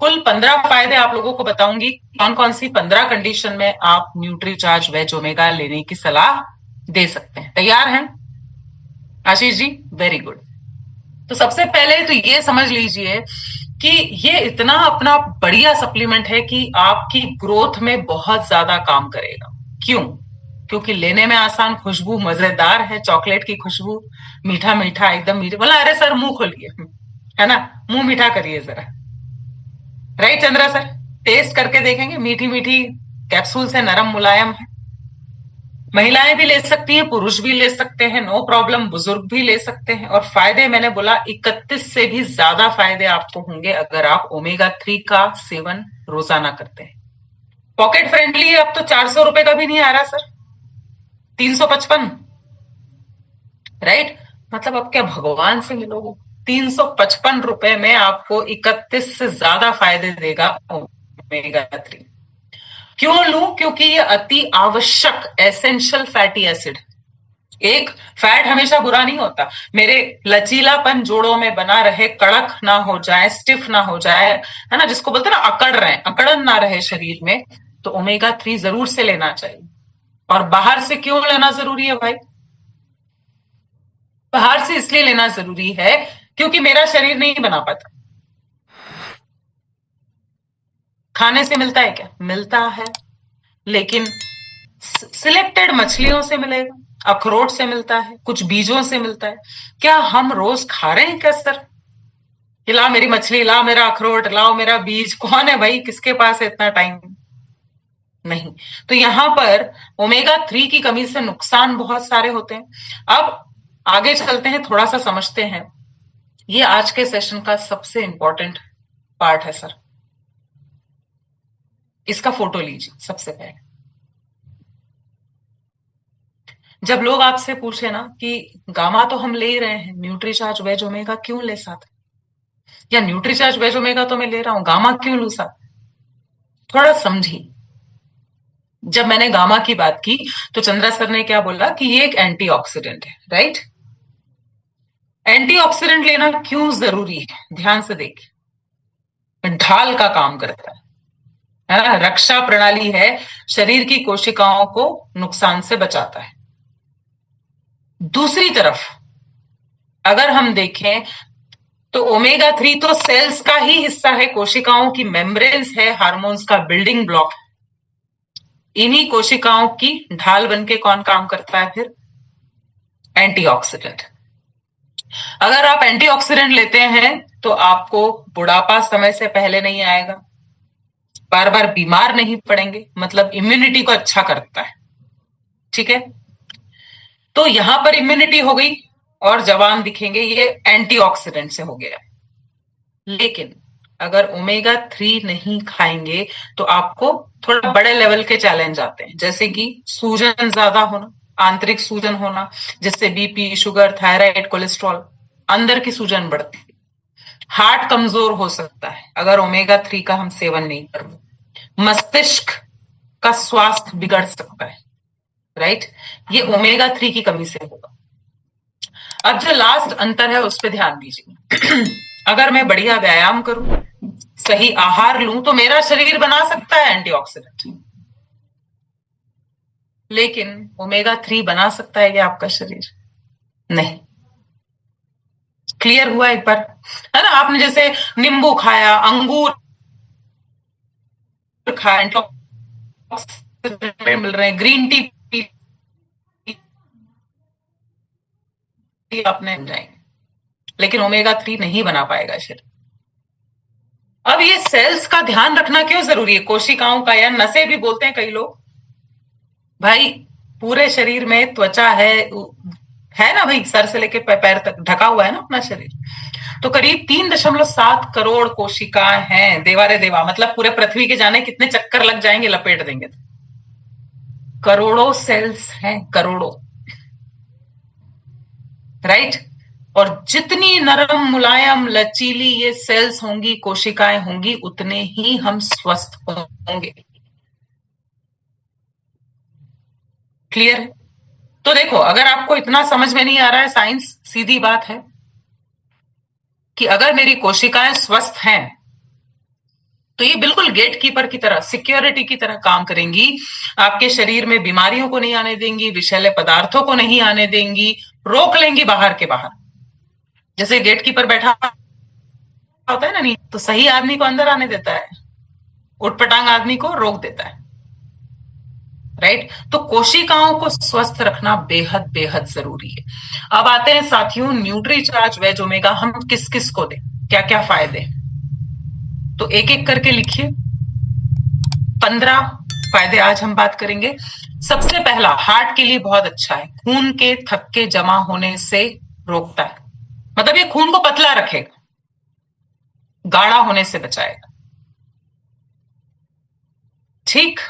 कुल 15 फायदे आप लोगों को बताऊंगी, कौन कौन सी 15 कंडीशन में आप न्यूट्रीचार्ज वेज ओमेगा लेने की सलाह दे सकते हैं। तैयार हैं आशीष जी? Very good. तो सबसे पहले तो ये समझ लीजिए कि ये इतना अपना बढ़िया सप्लीमेंट है कि आपकी ग्रोथ में बहुत ज्यादा काम करेगा। क्यों? क्योंकि लेने में आसान, खुशबू मजेदार है, चॉकलेट की खुशबू, मीठा मीठा एकदम मीठा। बोला अरे सर मुंह खोलिए, है ना, मुंह मीठा करिए जरा। Right Chandra sir? टेस्ट करके देखेंगे, मीठी मीठी कैप्सूल से, नरम मुलायम है। महिलाएं भी ले सकती हैं, पुरुष भी ले सकते हैं, नो प्रॉब्लम, बुजुर्ग भी ले सकते हैं। और फायदे मैंने बोला 31 से भी ज्यादा फायदे आपको होंगे अगर आप ओमेगा 3 का सेवन रोजाना करते हैं। पॉकेट फ्रेंडली अब तो 400 रुपए का भी नहीं आ रहा सर, 355। राइट? मतलब अब क्या भगवान से मिलोगे? 355 रुपए में आपको 31 से ज्यादा फायदे देगा ओमेगा 3। क्यों लूं? क्योंकि ये अति आवश्यक एसेंशियल फैटी एसिड। एक, फैट हमेशा बुरा नहीं होता, मेरे लचीलापन जोड़ों में बना रहे, कड़क ना हो जाए, स्टिफ ना हो जाए, है ना, जिसको बोलते हैं ना अकड़ रहे, अकड़न ना रहे शरीर में, तो ओमेगा 3 जरूर से लेना चाहिए। और बाहर से क्यों लेना जरूरी है भाई? बाहर से इसलिए लेना जरूरी है क्योंकि मेरा शरीर नहीं बना पाता। खाने से मिलता है क्या? मिलता है, लेकिन सिलेक्टेड मछलियों से मिलेगा, अखरोट से मिलता है, कुछ बीजों से मिलता है। क्या हम रोज खा रहे हैं क्या सर? कि लाओ मेरी मछली, लाओ मेरा अखरोट, लाओ मेरा बीज। कौन है भाई, किसके पास है इतना टाइम? नहीं। तो यहां पर ओमेगा 3 की कमी से नुकसान बहुत सारे होते हैं। अब आगे चलते हैं, थोड़ा सा समझते हैं। ये आज के सेशन का सबसे इंपॉर्टेंट पार्ट है सर। इसका फोटो लीजिए सबसे पहले। जब लोग आपसे पूछे ना कि गामा तो हम ले ही रहे हैं, न्यूट्रीचार्ज वेज ओमेगा क्यों ले साथ, या न्यूट्रीचार्ज वेज ओमेगा तो मैं ले रहा हूं, गामा क्यों लू साथ? थोड़ा समझिए। जब मैंने गामा की बात की तो चंद्रा सर ने क्या बोला कि ये एक एंटीऑक्सीडेंट है, राइट? एंटीऑक्सीडेंट लेना क्यों जरूरी है? ध्यान से देखिए, ढाल का काम करता है ना, रक्षा प्रणाली है, शरीर की कोशिकाओं को नुकसान से बचाता है। दूसरी तरफ अगर हम देखें तो ओमेगा 3 तो सेल्स का ही हिस्सा है, कोशिकाओं की मेम्ब्रेन्स है, हार्मोन्स का बिल्डिंग ब्लॉक है। इन्हीं कोशिकाओं की ढाल बनके कौन काम करता है फिर? एंटीऑक्सीडेंट। अगर आप एंटीऑक्सीडेंट लेते हैं तो आपको बुढ़ापा समय से पहले नहीं आएगा, बार बार बीमार नहीं पड़ेंगे, मतलब इम्यूनिटी को अच्छा करता है। ठीक है? तो यहां पर इम्यूनिटी हो गई और जवान दिखेंगे, ये एंटीऑक्सीडेंट से हो गया। लेकिन अगर ओमेगा 3 नहीं खाएंगे तो आपको थोड़ा बड़े लेवल के चैलेंज आते हैं, जैसे कि सूजन ज्यादा होना, आंतरिक सूजन होना, जिससे बीपी, शुगर, थायराइड, कोलेस्ट्रॉल, अंदर की सूजन बढ़ती है। हार्ट कमजोर हो सकता है अगर ओमेगा 3 का हम सेवन नहीं करें। मस्तिष्क का स्वास्थ्य बिगड़ सकता है, राइट? ये ओमेगा 3 की कमी से होगा। अब जो लास्ट अंतर है उस पर ध्यान दीजिए। अगर मैं बढ़िया व्यायाम करूं, सही आहार लूं, तो मेरा शरीर बना सकता है एंटीऑक्सीडेंट, लेकिन ओमेगा 3 बना सकता है क्या आपका शरीर? नहीं। क्लियर हुआ एक बार? है ना? आपने जैसे नींबू खाया, अंगूर खाया, एंटीऑक्सीडेंट मिल रहे हैं, ग्रीन टी आपने जाएंगे, लेकिन ओमेगा 3 नहीं बना पाएगा शरीर। अब ये सेल्स का ध्यान रखना क्यों जरूरी है? कोशिकाओं का, या नसें भी बोलते हैं कई लोग। भाई पूरे शरीर में त्वचा है ना भाई, सर से लेके पैर तक ढका हुआ है ना अपना शरीर। तो करीब 3.7 करोड़ कोशिकाएं हैं, देवा रे देवा, मतलब पूरे पृथ्वी के जाने कितने चक्कर लग जाएंगे लपेट देंगे तो। करोड़ों सेल्स हैं, करोड़ों, राइट? और जितनी नरम, मुलायम, लचीली ये सेल्स होंगी, कोशिकाएं होंगी, उतने ही हम स्वस्थ होंगे। क्लियर है? तो देखो, अगर आपको इतना समझ में नहीं आ रहा है, साइंस सीधी बात है कि अगर मेरी कोशिकाएं स्वस्थ हैं तो ये बिल्कुल गेट कीपर की तरह, सिक्योरिटी की तरह काम करेंगी। आपके शरीर में बीमारियों को नहीं आने देंगी, विषैले पदार्थों को नहीं आने देंगी, रोक लेंगी बाहर के बाहर। जैसे गेट कीपर बैठा होता है ना, नहीं तो सही आदमी को अंदर आने देता है, उटपटांग आदमी को रोक देता है। राइट। तो कोशिकाओं को स्वस्थ रखना बेहद बेहद जरूरी है। अब आते हैं साथियों, न्यूट्री चार्ज वेज ओमेगा हम किस किस को दें, क्या क्या फायदे। तो एक एक करके लिखिए। 15 फायदे आज हम बात करेंगे। सबसे पहला, हार्ट के लिए बहुत अच्छा है, खून के थक्के जमा होने से रोकता है। मतलब ये खून को पतला रखेगा, गाढ़ा होने से बचाएगा। ठीक,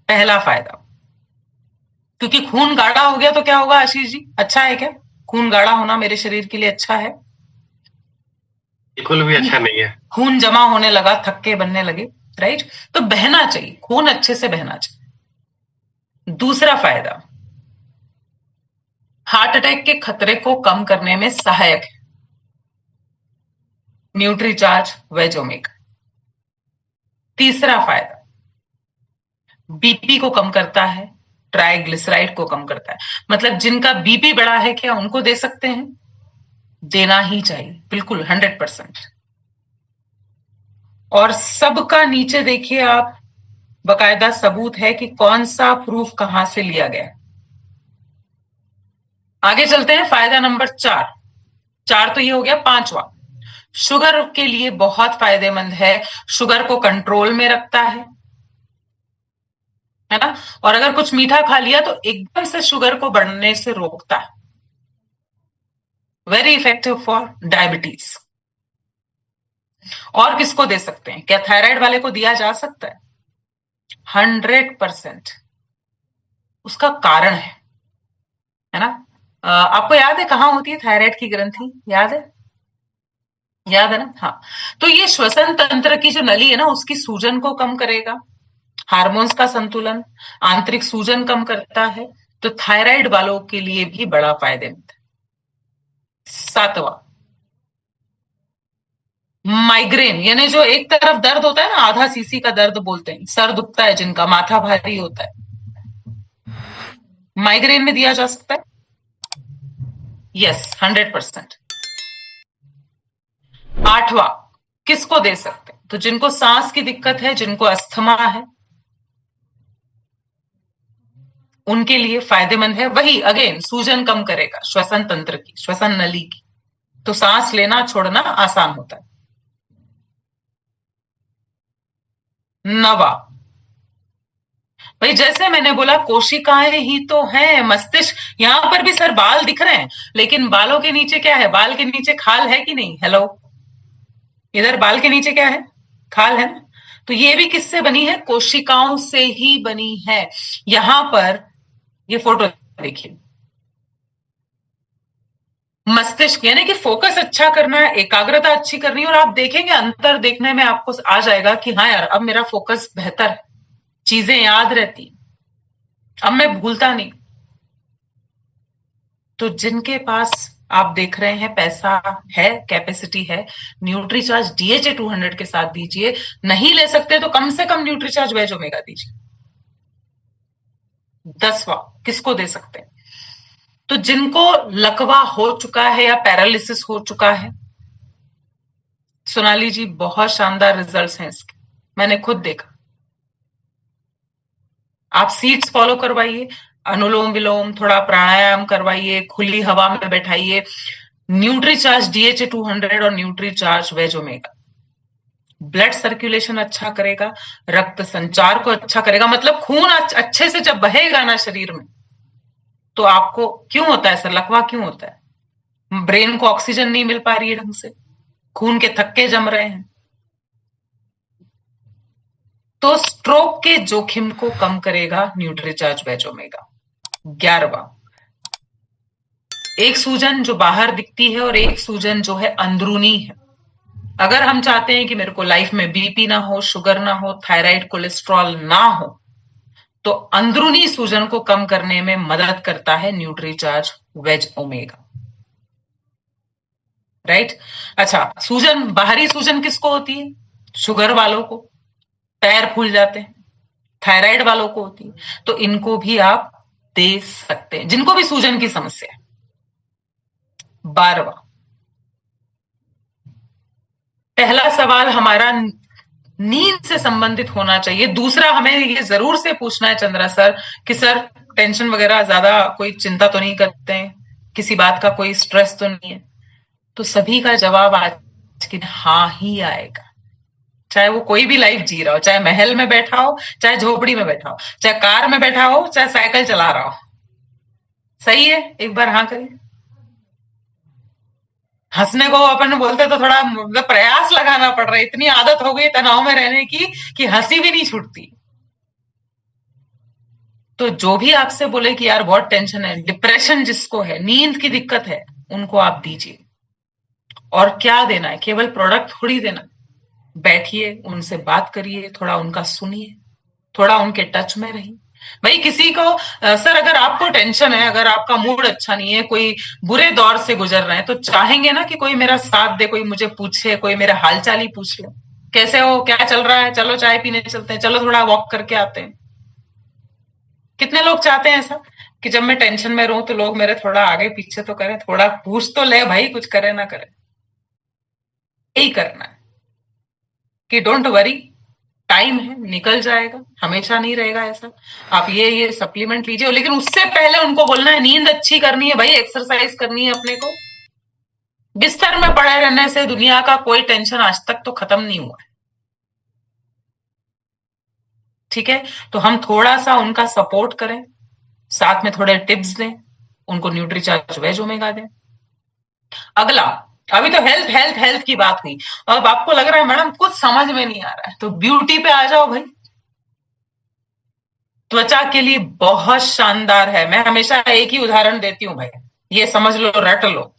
पहला फायदा। क्योंकि खून गाढ़ा हो गया तो क्या होगा आशीष जी, अच्छा है क्या? खून गाढ़ा होना मेरे शरीर के लिए अच्छा है? बिल्कुल भी अच्छा नहीं है। खून जमा होने लगा, थक्के बनने लगे, राइट। तो बहना चाहिए, खून अच्छे से बहना चाहिए। दूसरा फायदा, हार्ट अटैक के खतरे को कम करने में सहायक है न्यूट्री चार्ज वेज ओमेगा। तीसरा फायदा, बीपी को कम करता है, ट्राइग्लिसराइड को कम करता है। मतलब जिनका बीपी बढ़ा है, क्या उनको दे सकते हैं? देना ही चाहिए, बिल्कुल 100%। और सबका नीचे देखिए आप, बकायदा सबूत है कि कौन सा प्रूफ कहां से लिया गया। आगे चलते हैं, फायदा नंबर 4। 4 तो ये हो गया। 5वां, शुगर के लिए बहुत फायदेमंद है, शुगर को कंट्रोल में रखता है ना। और अगर कुछ मीठा खा लिया तो एकदम से शुगर को बढ़ने से रोकता है। Very effective for diabetes. और किसको दे सकते हैं? क्या थायराइड वाले को दिया जा सकता है? 100%। उसका कारण है ना। आपको याद है कहां होती है थायराइड की ग्रंथि? याद है? याद है ना। हाँ, तो ये श्वसन तंत्र की जो नली है ना, उसकी सूजन को कम करेगा, हार्मोन्स का संतुलन, आंतरिक सूजन कम करता है। तो थायराइड वालों के लिए भी बड़ा फायदेमंद है। 7वां, माइग्रेन, यानी जो एक तरफ दर्द होता है ना, आधा सीसी का दर्द बोलते हैं, सर दुखता है जिनका, माथा भारी होता है, माइग्रेन में दिया जा सकता है। यस, 100%। 8वां, किसको दे सकते हैं? तो जिनको सांस की दिक्कत है, जिनको अस्थमा है, उनके लिए फायदेमंद है। वही अगेन, सूजन कम करेगा श्वसन तंत्र की, श्वसन नली की, तो सांस लेना छोड़ना आसान होता है। 9वां, भाई जैसे मैंने बोला, कोशिकाएं ही तो हैं, मस्तिष्क। यहां पर भी सर बाल दिख रहे हैं, लेकिन बालों के नीचे क्या है? बाल के नीचे खाल है कि नहीं? हेलो, इधर बाल के नीचे क्या है? खाल है ना। तो ये भी किससे बनी है? कोशिकाओं से ही बनी है। यहां पर ये फोटो देखिए, मस्तिष्क, यानी कि फोकस अच्छा करना है, एकाग्रता अच्छी करनी है, और आप देखेंगे अंतर देखने में आपको आ जाएगा कि हाँ यार, अब मेरा फोकस बेहतर है, चीजें याद रहती, अब मैं भूलता नहीं। तो जिनके पास आप देख रहे हैं पैसा है, कैपेसिटी है, न्यूट्रीचार्ज डीएचए 200 के साथ दीजिए। नहीं ले सकते तो कम से कम न्यूट्रीचार्ज वेज ओमेगा दीजिए। 10वां, किसको दे सकते हैं? तो जिनको लकवा हो चुका है या पैरालिसिस हो चुका है। सोनाली जी, बहुत शानदार रिजल्ट्स हैं इसके, मैंने खुद देखा। आप सीट्स फॉलो करवाइए, अनुलोम विलोम, थोड़ा प्राणायाम करवाइए, खुली हवा में बैठाइए। न्यूट्रीचार्ज डीएचए 200 और Nutricharge veg omega blood circulation अच्छा करेगा, रक्त संचार को अच्छा करेगा। मतलब खून अच्छे से जब बहेगा ना शरीर में, तो आपको क्यों होता है सर लकवा? क्यों होता है? ब्रेन को ऑक्सीजन नहीं मिल पा रही है ढंग से, खून के थक्के जम रहे हैं। तो स्ट्रोक के जोखिम को कम करेगा न्यूट्रीचार्ज वेज ओमेगा। 11वां, एक सूजन जो बाहर दिखती है और एक सूजन जो है अंदरूनी है। अगर हम चाहते हैं कि मेरे को लाइफ में बीपी ना हो, शुगर ना हो, थायराइड कोलेस्ट्रॉल ना हो, तो अंदरूनी सूजन को कम करने में मदद करता है न्यूट्रीचार्ज वेज ओमेगा। राइट। अच्छा, सूजन, बाहरी सूजन किसको होती है? शुगर वालों को। पैर फूल जाते हैं, थायराइड वालों को होती है, तो इनको भी आप दे सकते हैं, जिनको भी सूजन की समस्या है। 12वां, पहला सवाल हमारा नींद से संबंधित होना चाहिए। दूसरा हमें ये जरूर से पूछना है चंद्रा सर कि सर टेंशन वगैरह ज्यादा कोई चिंता तो नहीं करते हैं, किसी बात का कोई स्ट्रेस तो नहीं है? तो सभी का जवाब आज की हाँ ही आएगा, चाहे वो कोई भी लाइफ जी रहा हो, चाहे महल में बैठा हो, चाहे झोपड़ी में बैठा हो, चाहे कार में बैठा हो, चाहे साइकिल चला रहा हो। सही है? एक बार हाँ करिए। हंसने को अपन बोलते तो थोड़ा मतलब प्रयास लगाना पड़ रहा है, इतनी आदत हो गई तनाव में रहने की कि हंसी भी नहीं छूटती। तो जो भी आपसे बोले कि यार बहुत टेंशन है, डिप्रेशन जिसको है, नींद की दिक्कत है, उनको आप दीजिए। और क्या देना है, केवल प्रोडक्ट थोड़ी देना। बैठिए, उनसे बात करिए, थोड़ा उनका सुनिए, थोड़ा उनके टच में रहिए। भाई किसी को सर अगर आपको टेंशन है, अगर आपका मूड अच्छा नहीं है, कोई बुरे दौर से गुजर रहे हैं, तो चाहेंगे ना कि कोई मेरा साथ दे, कोई मुझे पूछे, कोई मेरा हालचाल ही पूछ ले, कैसे हो, क्या चल रहा है, चलो चाय पीने चलते हैं, चलो थोड़ा वॉक करके आते हैं। कितने लोग चाहते हैं ऐसा कि जब मैं टेंशन में रहूं तो लोग मेरे थोड़ा आगे पीछे तो करें, थोड़ा पूछ तो ले भाई, कुछ करे ना करे। यही करना है कि डोंट वरी, टाइम है, निकल जाएगा, हमेशा नहीं रहेगा ऐसा। आप ये सप्लीमेंट लीजिए, लेकिन उससे पहले उनको बोलना है नींद अच्छी करनी है भाई, एक्सरसाइज करनी है अपने को। बिस्तर में पड़े रहने से दुनिया का कोई टेंशन आज तक तो खत्म नहीं हुआ है। ठीक है? तो हम थोड़ा सा उनका सपोर्ट करें, साथ में थोड़े टिप्स दें, उनको न्यूट्रीचार्ज वेज ओमेगा दें। अगला, अभी तो हेल्थ हेल्थ हेल्थ की बात हुई, अब आपको लग रहा है मैडम कुछ समझ में नहीं आ रहा है, तो ब्यूटी पे आ जाओ भाई। त्वचा के लिए बहुत शानदार है। मैं हमेशा एक ही उदाहरण देती हूं भाई, ये समझ लो, रट लो।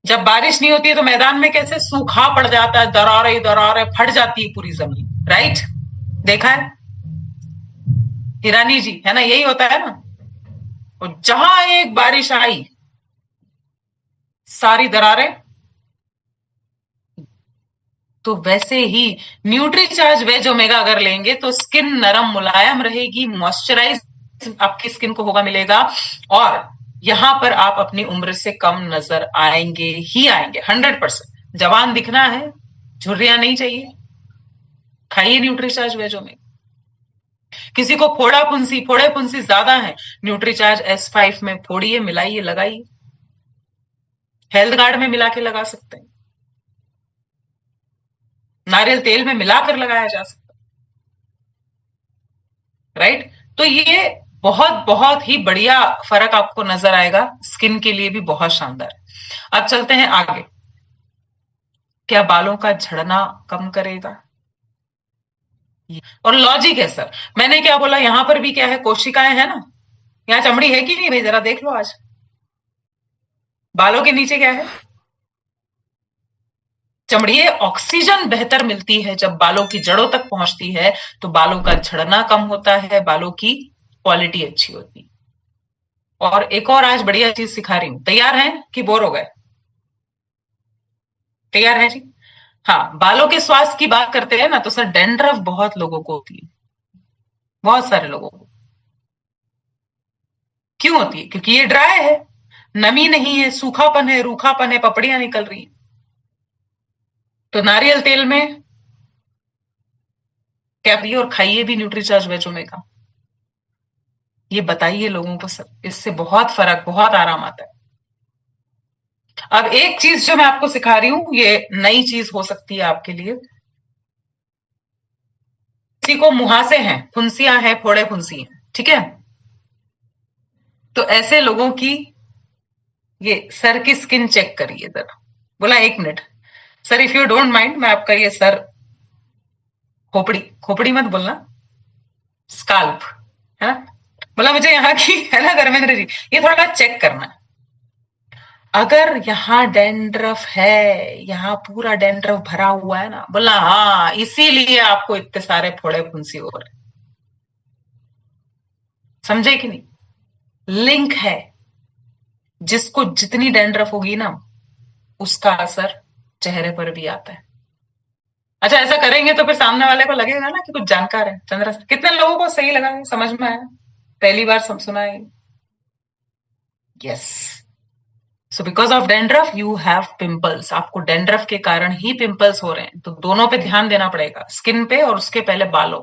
जब बारिश नहीं होती है तो मैदान में कैसे सूखा पड़ जाता है, दरारे दरारे फट जाती है पूरी जमीन, राइट? देखा है हिरानी जी, है ना? यही होता है ना। और जहां एक बारिश आई, सारी दरारें। तो वैसे ही न्यूट्रीचार्ज वेज ओमेगा अगर लेंगे तो स्किन नरम मुलायम रहेगी, मॉइस्चराइज आपकी स्किन को होगा मिलेगा, और यहां पर आप अपनी उम्र से कम नजर आएंगे ही आएंगे, 100%। जवान दिखना है, झुर्रियां नहीं चाहिए, खाइए न्यूट्रीचार्ज वेज ओमेगा। किसी को फोड़े फुंसी ज्यादा है, न्यूट्रीचार्ज S5 में फोड़िए, मिलाइए, लगाइए। हेल्थ गार्ड में मिला के लगा सकते हैं, नारियल तेल में मिलाकर लगाया जा सकता है, राइट? तो ये बहुत बहुत ही बढ़िया फर्क आपको नजर आएगा, स्किन के लिए भी बहुत शानदार है। अब चलते हैं आगे। क्या बालों का झड़ना कम करेगा? और लॉजिक है सर, मैंने क्या बोला, यहां पर भी क्या है, कोशिकाएं है ना, यहां चमड़ी है कि नहीं भाई, जरा देख लो। आज बालों के नीचे क्या है? चमड़ी। ऑक्सीजन बेहतर मिलती है जब बालों की जड़ों तक पहुंचती है, तो बालों का झड़ना कम होता है, बालों की क्वालिटी अच्छी होती है। और एक और आज बढ़िया चीज सिखा रही हूं, तैयार हैं कि बोर हो गए? तैयार है जी? हाँ, बालों के स्वास्थ्य की बात करते हैं ना, तो सर डेंड्रफ बहुत लोगों को होती है, बहुत सारे लोगों को। क्यों होती है? क्योंकि ये ड्राई है, नमी नहीं है, सूखापन है, रूखापन है, पपड़ियां निकल रही हैं। तो नारियल तेल में क्या पिए, और खाइए भी न्यूट्रीचार्ज वेज ओमेगा। ये बताइए लोगों को सर, इससे बहुत फर्क, बहुत आराम आता है। अब एक चीज जो मैं आपको सिखा रही हूं, ये नई चीज हो सकती है आपके लिए। किसी को मुहासे हैं, फुंसियां हैं, फोड़े फुंसी हैं, ठीक है? तो ऐसे लोगों की ये सर की स्किन चेक करिए जरा। बोला 1 minute sir, if you don't mind, मैं आपका ये सर, खोपड़ी खोपड़ी मत बोलना, स्काल्प, है ना? बोला मुझे यहाँ की, है ना धर्मेंद्र जी, ये थोड़ा चेक करना है। अगर यहाँ डेंड्रफ है, यहाँ पूरा डेंड्रफ भरा हुआ है ना, बोला हाँ इसीलिए आपको इतने सारे फोड़े फुंसी हो रहे। समझे कि नहीं? लिंक है। जिसको जितनी डेंड्रफ होगी ना, उसका असर चेहरे पर भी आता है। अच्छा, ऐसा करेंगे तो फिर सामने वाले को लगेगा ना कि कुछ जानकार है। चंद्रा सर, कितने लोगों को सही लगा है, समझ में आया? पहली बार सुना है। Yes. So because of dandruff you have pimples. आपको डेंड्रफ के कारण ही पिंपल्स हो रहे हैं, तो दोनों पे ध्यान देना पड़ेगा, स्किन पे और उसके पहले बालों।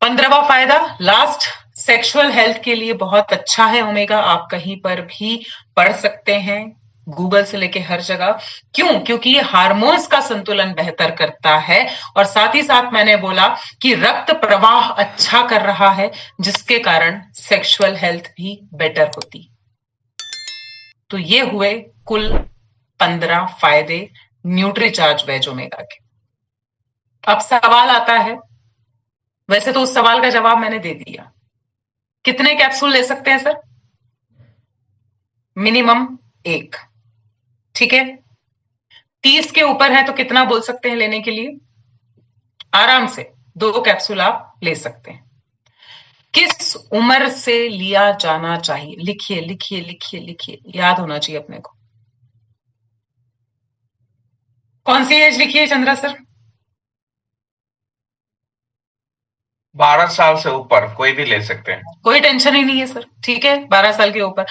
15वां फायदा लास्ट, सेक्सुअल हेल्थ के लिए बहुत अच्छा है ओमेगा। आप कहीं पर भी पढ़ सकते हैं, गूगल से लेके हर जगह। क्यों? क्योंकि ये हार्मोन्स का संतुलन बेहतर करता है, और साथ ही साथ मैंने बोला कि रक्त प्रवाह अच्छा कर रहा है, जिसके कारण सेक्सुअल हेल्थ भी बेटर होती। तो ये हुए कुल 15 फायदे न्यूट्रीचार्ज वेज ओमेगा के। अब सवाल आता है, वैसे तो उस सवाल का जवाब मैंने दे दिया। कितने कैप्सूल ले सकते हैं सर? मिनिमम 1। ठीक है। 30 के ऊपर है तो कितना बोल सकते हैं लेने के लिए? आराम से 2 कैप्सूल आप ले सकते हैं। किस उम्र से लिया जाना चाहिए? लिखिए लिखिए लिखिए लिखिए, याद होना चाहिए अपने को। कौन सी एज लिखिए चंद्रा सर? 12 साल से ऊपर कोई भी ले सकते हैं। कोई टेंशन ही नहीं है सर। ठीक है, 12 साल के ऊपर।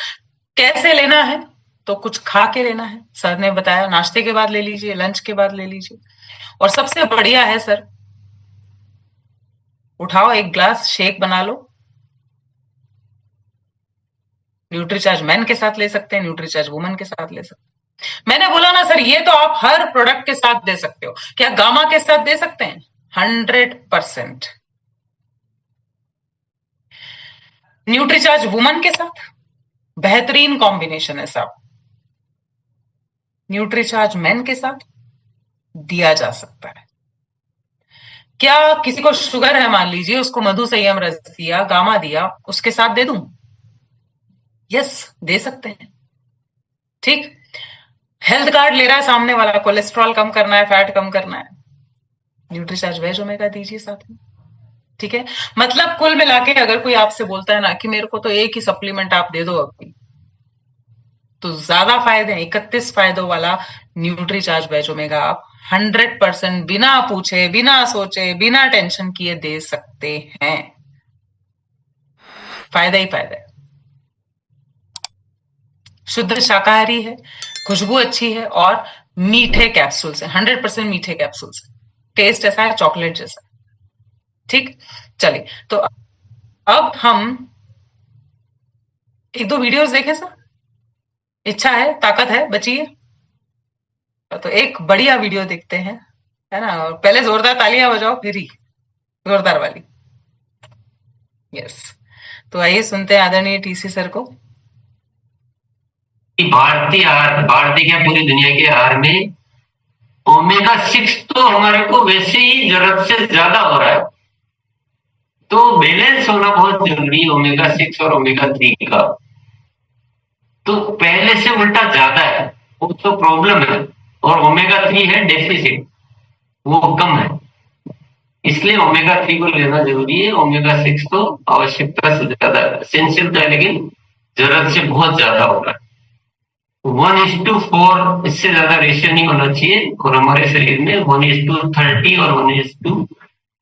कैसे लेना है? तो कुछ खा के लेना है, सर ने बताया, नाश्ते के बाद ले लीजिए, लंच के बाद ले लीजिए। और सबसे बढ़िया है सर, उठाओ एक ग्लास शेक बना लो। न्यूट्रीचार्ज मैन के साथ ले सकते हैं, न्यूट्रीचार्ज वुमन के साथ ले सकते हैं। मैंने बोला ना सर, ये तो आप हर प्रोडक्ट के साथ दे सकते हो। क्या गामा के साथ दे सकते हैं? 100%। न्यूट्रीचार्ज वुमन के साथ बेहतरीन कॉम्बिनेशन है साहब। न्यूट्रीचार्ज मेन के साथ दिया जा सकता है। क्या किसी को शुगर है, मान लीजिए, उसको मधु संयम रस दिया, गामा दिया, उसके साथ दे दूं? यस, दे सकते हैं। ठीक। हेल्थ कार्ड ले रहा है सामने वाला, कोलेस्ट्रॉल कम करना है, फैट कम करना है, न्यूट्रीचार्ज वेज ओमेगा दीजिए साथ में। ठीक है। मतलब कुल मिला के अगर कोई आपसे बोलता है ना कि मेरे को तो एक ही सप्लीमेंट आप दे दो अभी, तो ज्यादा फायदे हैं, 31 फायदों वाला न्यूट्रीचार्ज वेज ओमेगा आप 100% बिना पूछे, बिना सोचे, बिना टेंशन किए दे सकते हैं। फायदा ही फायदा है। शुद्ध शाकाहारी है, खुशबू अच्छी है, और मीठे कैप्सूल से, 100% मीठे कैप्सूल से। टेस्ट ऐसा है चॉकलेट जैसा। ठीक। चलिए, तो अब हम 1-2 वीडियोस देखें सर। इच्छा है, ताकत है, बची है तो एक बढ़िया वीडियो देखते हैं, है ना? और पहले जोरदार तालियां बजाओ, फिर ही जोरदार वाली। यस। तो आइए सुनते हैं आदरणीय टीसी सर को। भारतीय क्या पूरी दुनिया के आहार में ओमेगा 6 तो हमारे को वैसे ही जरूरत से ज्यादा हो रहा है, तो बैलेंस होना बहुत जरूरी है ओमेगा 6 और ओमेगा 3 का। तो पहले से उल्टा ज्यादा है, वो तो प्रॉब्लम है, और ओमेगा 3 है डेफिसिट, वो कम है, इसलिए ओमेगा 3 को लेना जरूरी है। ओमेगा 6 तो आवश्यकता से ज्यादा एसेंशियल तो है, लेकिन जरूरत से बहुत ज्यादा हो रहा है। 1:4 इससे ज्यादा रेशियो नहीं होना चाहिए, और हमारे शरीर में 1:30 और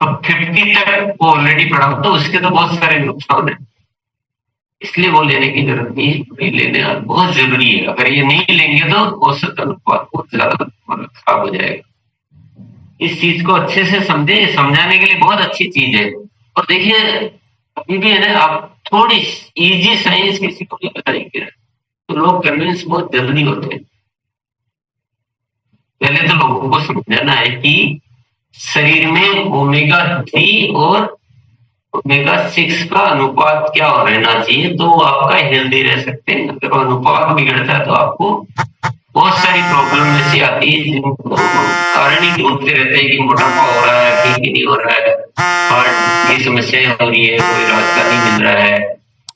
1:50 तक वो ऑलरेडी पड़ा होता है, उसके तो बहुत सारे नुकसान है, इसलिए वो लेने की जरूरत नहीं है। लेने बहुत जरूरी है, अगर ये नहीं लेंगे तो औसत अनुपात बहुत ज्यादा खराब हो जाएगा। इस चीज को अच्छे से समझे, समझाने के लिए बहुत अच्छी चीज है। और देखिए, अभी भी है ना, आप थोड़ी इजी साइंस किसी को भी बताएंगे तो लोग कन्विंस बहुत जल्दी होते हैं। पहले तो लोगों को समझाना है कि शरीर में ओमेगा 3 और ओमेगा 6 का अनुपात क्या रहना चाहिए, तो आपका हेल्दी रह सकते हैं। अगर अनुपात बिगड़ता है तो आपको बहुत सारी प्रॉब्लम ऐसी आती है जिनको कारण ही ढूंढते रहते हैं कि मोटापा हो रहा है, ठीक ही नहीं हो रहा है, हार्ट की समस्याएं हो रही है, कोई रास्ता नहीं मिल रहा है,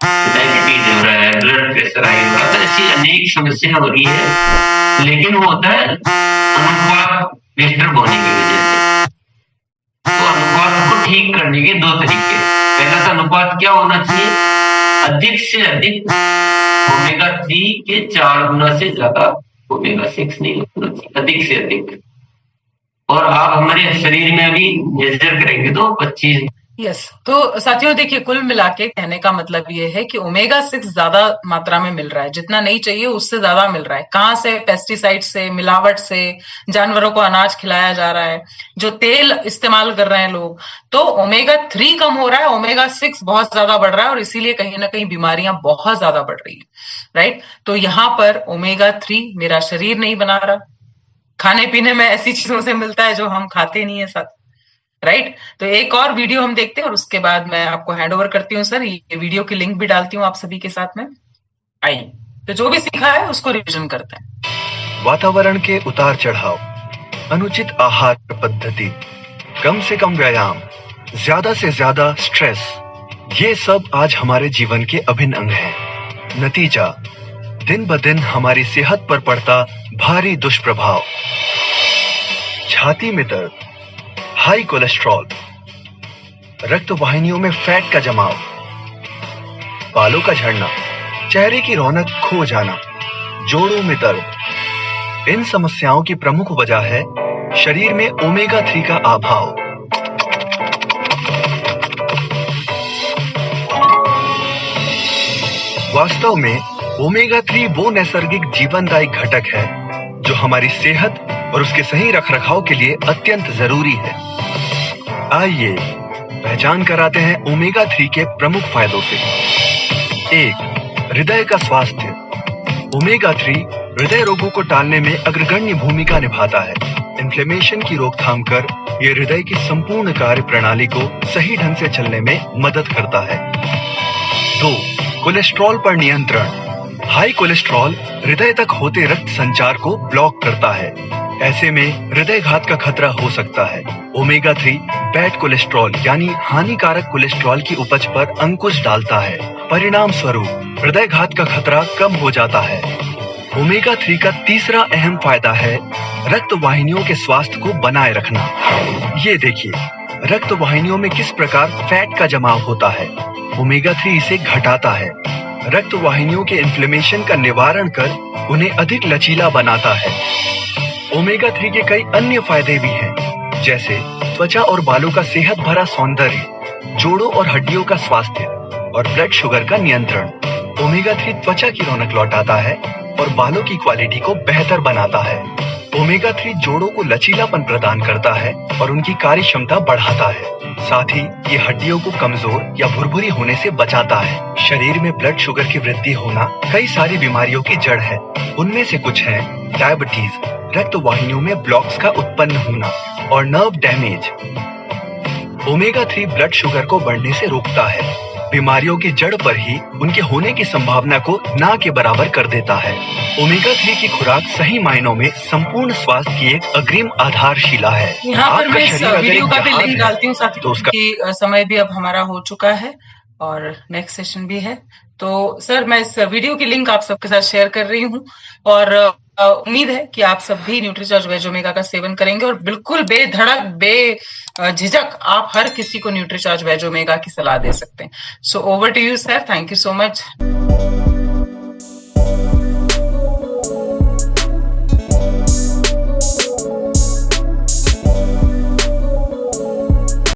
डायबिटीज हो रहा है, ब्लड प्रेशर हाई हो रहा है, ऐसी अनेक समस्याएं हो रही है। लेकिन वो होता है अनुपात डिस्टर्ब होने की वजह से। तो अनुपात को ठीक करने के 2 तरीके। पहला तो अनुपात क्या होना चाहिए, अधिक से अधिक ओमेगा 3 के 4 गुना से ज्यादा ओमेगा 6 नहीं होना चाहिए, अधिक से अधिक। और आप हमारे शरीर में अभी मेजर करेंगे तो 25। यस तो साथियों देखिए, कुल मिला के कहने का मतलब ये है कि ओमेगा 6 ज्यादा मात्रा में मिल रहा है, जितना नहीं चाहिए उससे ज्यादा मिल रहा है। कहाँ से? पेस्टिसाइड से, मिलावट से, जानवरों को अनाज खिलाया जा रहा है, जो तेल इस्तेमाल कर रहे हैं लोग, तो ओमेगा 3 कम हो रहा है, ओमेगा 6 बहुत ज्यादा बढ़ रहा है और इसीलिए कहीं ना कहीं बीमारियां बहुत ज्यादा बढ़ रही है। राइट, तो यहाँ पर ओमेगा 3 मेरा शरीर नहीं बना रहा, खाने पीने में ऐसी चीजों से मिलता है जो हम खाते नहीं है साथ। राइट, तो एक और वीडियो हम देखते हैं और उसके बाद मैं आपको हैंड ओवर करती हूँ सर। ये वीडियो की लिंक भी डालती हूँ आप सभी के साथ में। आइए, तो जो भी सीखा है उसको रिविजन करते हैं। वातावरण के उतार चढ़ाव, अनुचित आहार पद्धति, कम से कम व्यायाम, ज्यादा से ज्यादा स्ट्रेस, ये सब आज हमारे जीवन के अभिन्न अंग हैं। नतीजा, दिन ब दिन हमारी सेहत पर पड़ता भारी दुष्प्रभाव। छाती में दर्द, हाई कोलेस्ट्रॉल, रक्त वाहिनियों में फैट का जमाव, बालों का झड़ना, चेहरे की रौनक खो जाना, जोड़ों में दर्द, इन समस्याओं की प्रमुख वजह है शरीर में ओमेगा 3 का अभाव। वास्तव में ओमेगा 3 वो नैसर्गिक जीवनदायी घटक है जो हमारी सेहत और उसके सही रखरखाव के लिए अत्यंत जरूरी है। आइए पहचान कराते हैं ओमेगा 3 के प्रमुख फायदों से। 1. हृदय का स्वास्थ्य। ओमेगा 3 हृदय रोगों को टालने में अग्रगण्य भूमिका निभाता है। इन्फ्लेमेशन की रोकथाम कर यह हृदय की संपूर्ण कार्य प्रणाली को सही ढंग से चलने में मदद करता है। 2. कोलेस्ट्रॉल पर नियंत्रण। हाई कोलेस्ट्रॉल हृदय तक होते रक्त संचार को ब्लॉक करता है। ऐसे में हृदय घात का खतरा हो सकता है। ओमेगा 3 बैड कोलेस्ट्रॉल यानी हानिकारक कोलेस्ट्रॉल की उपज पर अंकुश डालता है। परिणाम स्वरूप हृदय घात का खतरा कम हो जाता है। ओमेगा 3 का तीसरा अहम फायदा है रक्त वाहिनियों के स्वास्थ्य को बनाए रखना। ये देखिए, रक्त वाहिनियों में किस प्रकार फैट का जमाव होता है। ओमेगा 3 इसे घटाता है। रक्त वाहिनियों के इन्फ्लेमेशन का निवारण कर उन्हें अधिक लचीला बनाता है। ओमेगा 3 के कई अन्य फायदे भी हैं, जैसे त्वचा और बालों का सेहत भरा सौंदर्य, जोड़ों और हड्डियों का स्वास्थ्य और ब्लड शुगर का नियंत्रण। ओमेगा 3 त्वचा की रौनक लौटाता है और बालों की क्वालिटी को बेहतर बनाता है। ओमेगा 3 जोड़ों को लचीलापन प्रदान करता है और उनकी कार्य क्षमता बढ़ाता है। साथ ही ये हड्डियों को कमजोर या भुरभुरी होने से बचाता है। शरीर में ब्लड शुगर की वृद्धि होना कई सारी बीमारियों की जड़ है। उनमें से कुछ हैं डायबिटीज, रक्त वाहिनियों में ब्लॉक्स का उत्पन्न होना और nerve damage. Omega 3 blood sugar को बढ़ने से रोकता है। बीमारियों की जड़ पर ही उनके होने की संभावना को ना के बराबर कर देता है। ओमेगा 3 की खुराक सही मायनों में संपूर्ण स्वास्थ्य की एक अग्रिम आधारशिला है। यहाँ पर मैं इस वीडियो का भी लिंक डालती हूँ साथ तो उसका समय भी अब हमारा हो चुका है और नेक्स्ट सेशन भी है। तो सर मैं इस वीडियो की लिंक आप सबके साथ शेयर कर रही हूँ और उम्मीद है कि आप सब भी न्यूट्रीचार्ज वेज ओमेगा का सेवन करेंगे और बिल्कुल बेधड़क बेझिझक आप हर किसी को न्यूट्रीचार्ज वेज ओमेगा की सलाह दे सकते हैं। So over to you sir, thank you so much.